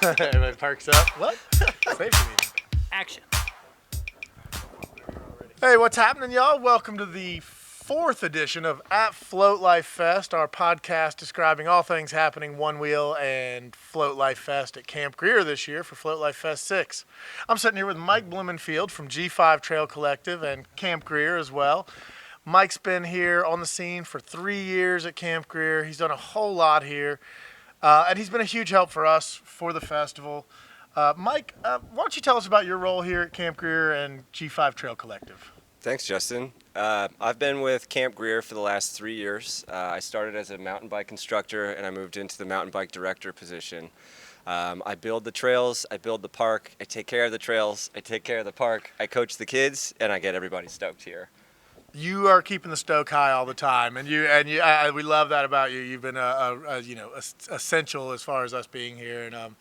Everybody perks up. What? Safety meeting. Action. Hey, what's happening, y'all? Welcome to the fourth edition of At FloatLife Fest, our podcast describing all things happening Onewheel and FloatLife Fest at Camp Grier this year for FloatLife Fest 6. I'm sitting here with Mike Blumenfeld from G5 Trail Collective and Camp Grier as well. Mike's been here on the scene for 3 years at Camp Grier. He's done a whole lot here, and he's been a huge help for us for the festival. Mike, why don't you tell us about your role here at Camp Grier and G5 Trail Collective? Thanks, Justyn. I've been with Camp Grier for the last 3 years. I started as a mountain bike instructor, and I moved into the mountain bike director position. I build the trails, I build the park, I take care of the trails, I take care of the park, I coach the kids, and I get everybody stoked here. You are keeping the stoke high all the time, and we love that about you. You've been essential as far as us being here, and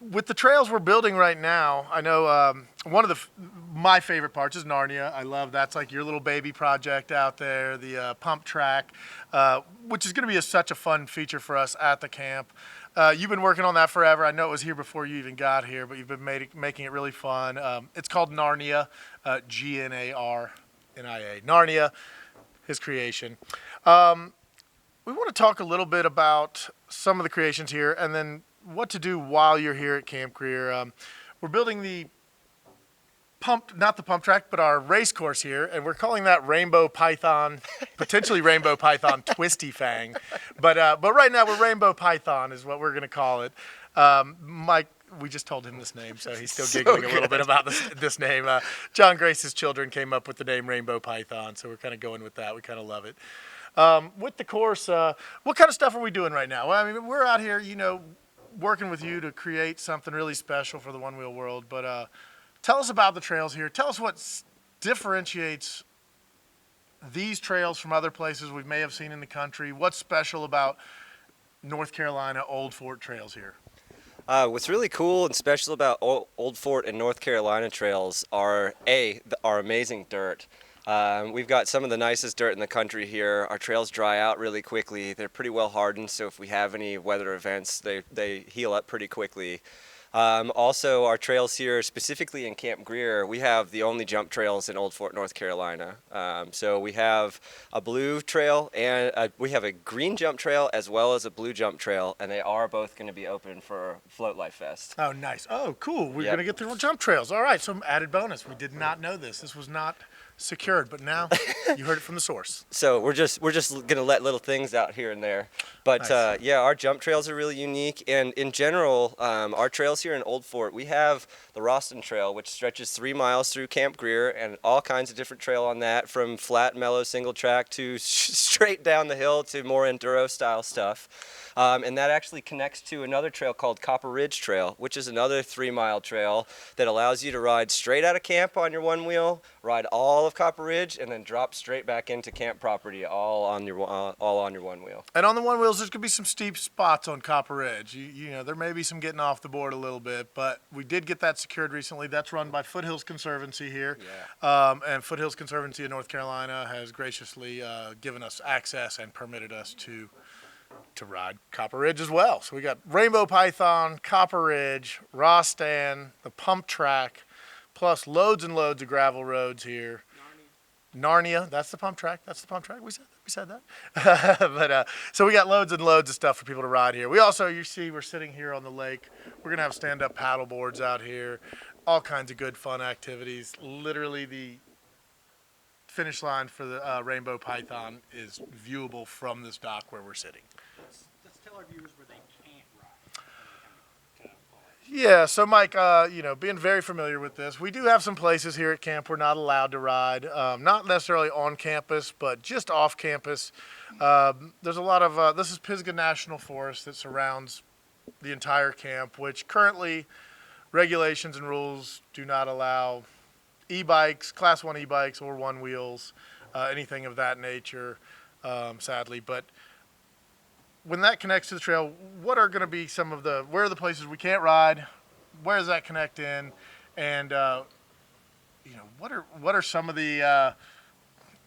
with the trails we're building right now, I know one of my favorite parts is Narnia. I love that's like your little baby project out there, the pump track, which is going to be such a fun feature for us at the camp. You've been working on that forever. I know it was here before you even got here, but you've been making it really fun. It's called Narnia, G-N-A-R-N-I-A. Narnia, his creation. We want to talk a little bit about some of the creations here, and then what to do while you're here at Camp Grier. We're building the not the pump track, but our race course here, and we're calling that Rainbow Python, potentially Rainbow Python Twisty Fang. But right now, we're Rainbow Python is what we're going to call it. Mike, we just told him this name, so he's still giggling a little bit about this name. John Grace's children came up with the name Rainbow Python, so we're kind of going with that. We kind of love it. With the course, what kind of stuff are we doing right now? Well, I mean, we're out here, working with you to create something really special for the one-wheel world, but tell us about the trails here. Tell us what differentiates these trails from other places we may have seen in the country. What's special about North Carolina Old Fort trails here? What's really cool and special about Old Fort and North Carolina trails are our amazing dirt. We've got some of the nicest dirt in the country here. Our trails dry out really quickly. They're pretty well hardened, so if we have any weather events, they heal up pretty quickly. Also, our trails here, specifically in Camp Grier, we have the only jump trails in Old Fort, North Carolina. So we have a blue trail and we have a green jump trail as well as a blue jump trail, and they are both going to be open for FloatLife Fest. Oh, nice. Oh, cool. We're going to get through jump trails. All right, some added bonus. We did not know this. This was not secured, but now you heard it from the source. So we're just gonna let little things out here and there, but nice. Our jump trails are really unique, and in general, our trails here in Old Fort, we have the Roston Trail, which stretches 3 miles through Camp Grier, and all kinds of different trail on that, from flat, mellow, single track to straight down the hill to more enduro style stuff. And that actually connects to another trail called Copper Ridge Trail, which is another 3-mile trail that allows you to ride straight out of camp on your one wheel, ride all of Copper Ridge, and then drop straight back into camp property, all on your one wheel. And on the one wheels, there's gonna be some steep spots on Copper Ridge. You know, there may be some getting off the board a little bit, but we did get that secured recently. That's run by Foothills Conservancy here, and Foothills Conservancy in North Carolina has graciously given us access and permitted us to ride Copper Ridge as well. So we got Rainbow Python, Copper Ridge, Rostan, the pump track, plus loads and loads of gravel roads here. Narnia, that's the pump track. That's the pump track. We said that. But so we got loads and loads of stuff for people to ride here. We also, you see, we're sitting here on the lake. We're gonna have stand-up paddle boards out here. All kinds of good fun activities. Literally, the finish line for the Rainbow Python is viewable from this dock where we're sitting. Let's tell our viewers where they can't ride. Yeah, so Mike, being very familiar with this, we do have some places here at camp we're not allowed to ride, not necessarily on campus, but just off campus. There's a lot of, this is Pisgah National Forest that surrounds the entire camp, which currently regulations and rules do not allow e-bikes, class 1 e-bikes or one wheels, anything of that nature, sadly. But when that connects to the trail, what are going to be where are the places we can't ride? Where does that connect in? And, what are some of the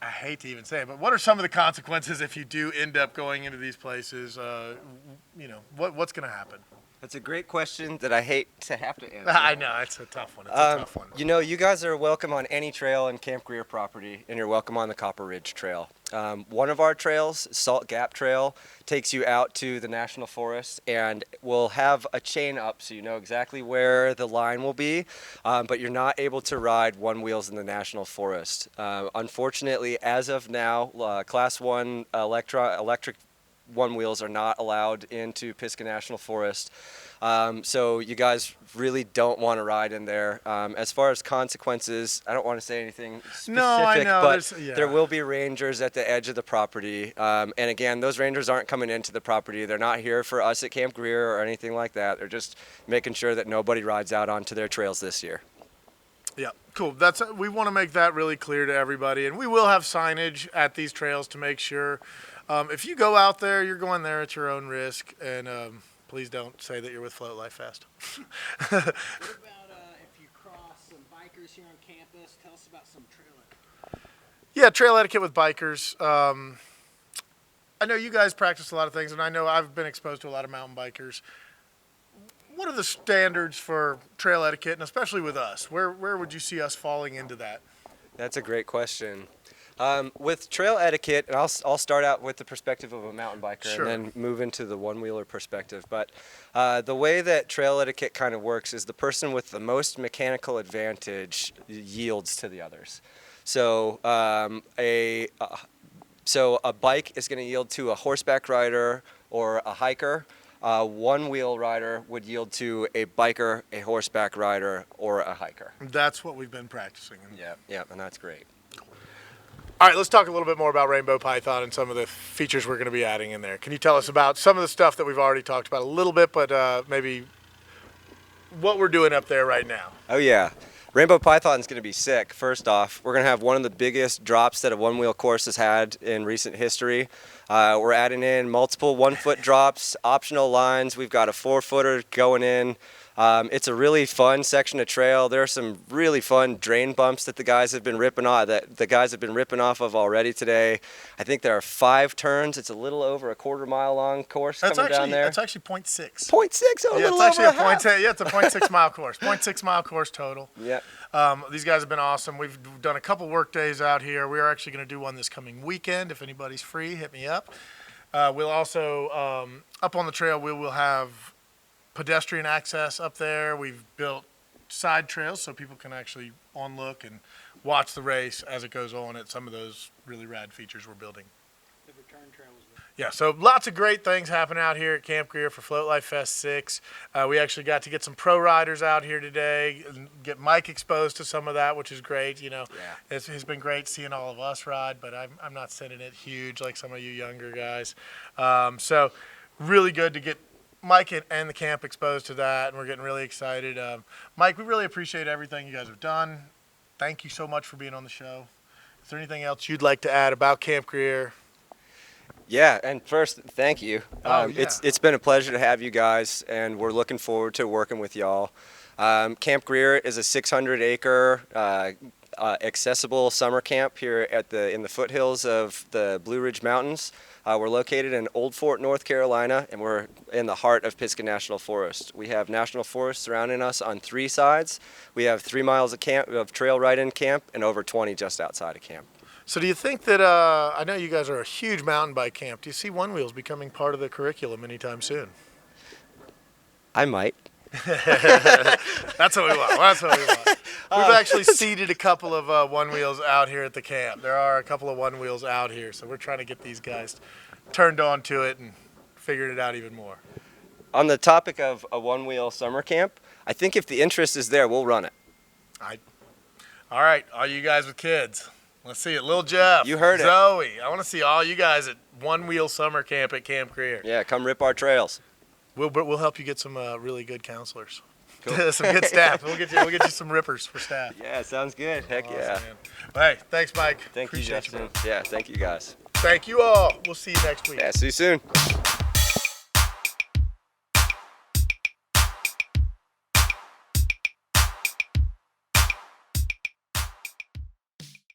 I hate to even say it, but what are some of the consequences if you do end up going into these places? What's going to happen? That's a great question that I hate to have to answer. I know, it's a tough one. It's a tough one. You guys are welcome on any trail in Camp Grier property, and you're welcome on the Copper Ridge Trail. One of our trails, Salt Gap Trail, takes you out to the National Forest, and we'll have a chain up so you know exactly where the line will be, but you're not able to ride one wheels in the National Forest. Unfortunately, as of now, Class 1 electric one wheels are not allowed into Pisgah National Forest. So you guys really don't want to ride in there. As far as consequences, I don't want to say anything specific, No, I know. but there will be rangers at the edge of the property. And again, those rangers aren't coming into the property. They're not here for us at Camp Grier or anything like that. They're just making sure that nobody rides out onto their trails this year. Yeah, cool. We want to make that really clear to everybody, and we will have signage at these trails to make sure. If you go out there, you're going there at your own risk, and please don't say that you're with FloatLife Fest. What about if you cross some bikers here on campus? Tell us about some trail etiquette. Yeah, trail etiquette with bikers. I know you guys practice a lot of things, and I know I've been exposed to a lot of mountain bikers. What are the standards for trail etiquette, and especially with us? Where would you see us falling into that? That's a great question. With trail etiquette, and I'll start out with the perspective of a mountain biker Sure. and then move into the one-wheeler perspective. But the way that trail etiquette kind of works is the person with the most mechanical advantage yields to the others. So a bike is going to yield to a horseback rider or a hiker. One-wheel rider would yield to a biker, a horseback rider, or a hiker. That's what we've been practicing. Yeah, and that's great. All right, let's talk a little bit more about Rainbow Python and some of the features we're going to be adding in there. Can you tell us about some of the stuff that we've already talked about a little bit, but maybe what we're doing up there right now? Oh yeah, Rainbow Python is going to be sick. First off, we're going to have one of the biggest drops that a one-wheel course has had in recent history. We're adding in multiple 1-foot drops, optional lines. We've got a 4-footer going in. It's a really fun section of trail. There are some really fun drain bumps that the guys have been ripping off of already today. I think there are 5 turns. It's a little over a quarter mile long course down there. That's actually 0.6. 0.6, a little it's actually over a half. It's a 0.6 mile course. 0.6 mile course total. Yeah. These guys have been awesome. We've done a couple work days out here. We are actually going to do one this coming weekend. If anybody's free, hit me up. We'll also, up on the trail, we will have pedestrian access up there. We've built side trails so people can actually look and watch the race as it goes on at some of those really rad features we're building. The return trail is there. Yeah, so lots of great things happening out here at Camp Grier for FloatLife Fest 6. We actually got to get some pro riders out here today, and get Mike exposed to some of that, which is great. It's been great seeing all of us ride, but I'm not sending it huge like some of you younger guys. So really good to get Mike and the camp exposed to that, and we're getting really excited. Mike, we really appreciate everything you guys have done. Thank you so much for being on the show. Is there anything else you'd like to add about Camp Grier? Yeah, and first, thank you. It's been a pleasure to have you guys, and we're looking forward to working with y'all. Camp Grier is a 600-acre accessible summer camp here in the foothills of the Blue Ridge Mountains. We're located in Old Fort, North Carolina, and we're in the heart of Pisgah National Forest. We have National Forest surrounding us on 3 sides. We have 3 miles of trail right in camp and over 20 just outside of camp. So do you think that, I know you guys are a huge mountain bike camp, do you see Onewheels becoming part of the curriculum anytime soon? I might. That's what we want. We've actually seeded a couple of Onewheels out here at the camp. There are a couple of Onewheels out here, so we're trying to get these guys turned on to it and figuring it out even more. On the topic of a one-wheel summer camp, I think if the interest is there, we'll run it. All right, all you guys with kids, let's see it. Lil Jeff, You heard it. Zoe, I want to see all you guys at One-Wheel Summer Camp at Camp Grier. Yeah, come rip our trails. We'll help you get some really good counselors. Cool. Some good staff. We'll get you some rippers for staff. Yeah, sounds good. Heck Awesome, yeah. man. Well, hey, thanks, Mike. Thank Appreciate you, Justyn. bro. Yeah, thank you guys. Thank you all. We'll see you next week. Yeah, see you soon.